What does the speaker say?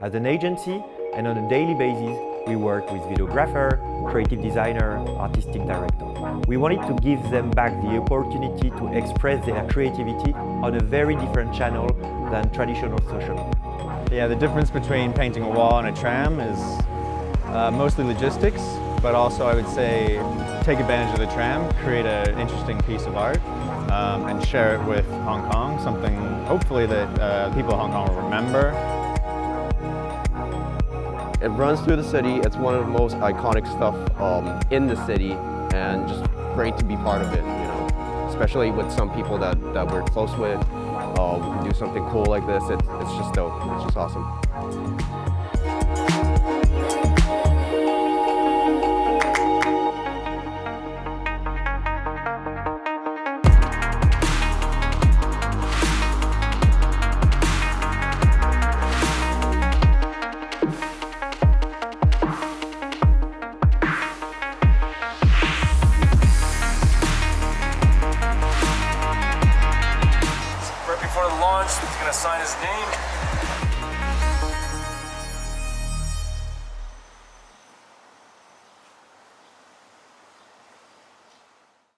As an agency and on a daily basis, we work with videographer, creative designer, artistic director. We wanted to give them back the opportunity to express their creativity on a very different channel than traditional social media. Yeah, the difference between painting a wall and a tram is mostly logistics, but also I would say take advantage of the tram, create an interesting piece of art, and share it with Hong Kong, something hopefully that people of Hong Kong will remember. It runs through the city. It's one of the most iconic stuff in the city, and just great to be part of it, you know. Especially with some people that we're close with. Do something cool like this, it's just dope. It's just awesome. Before the launch, he's going to sign his name.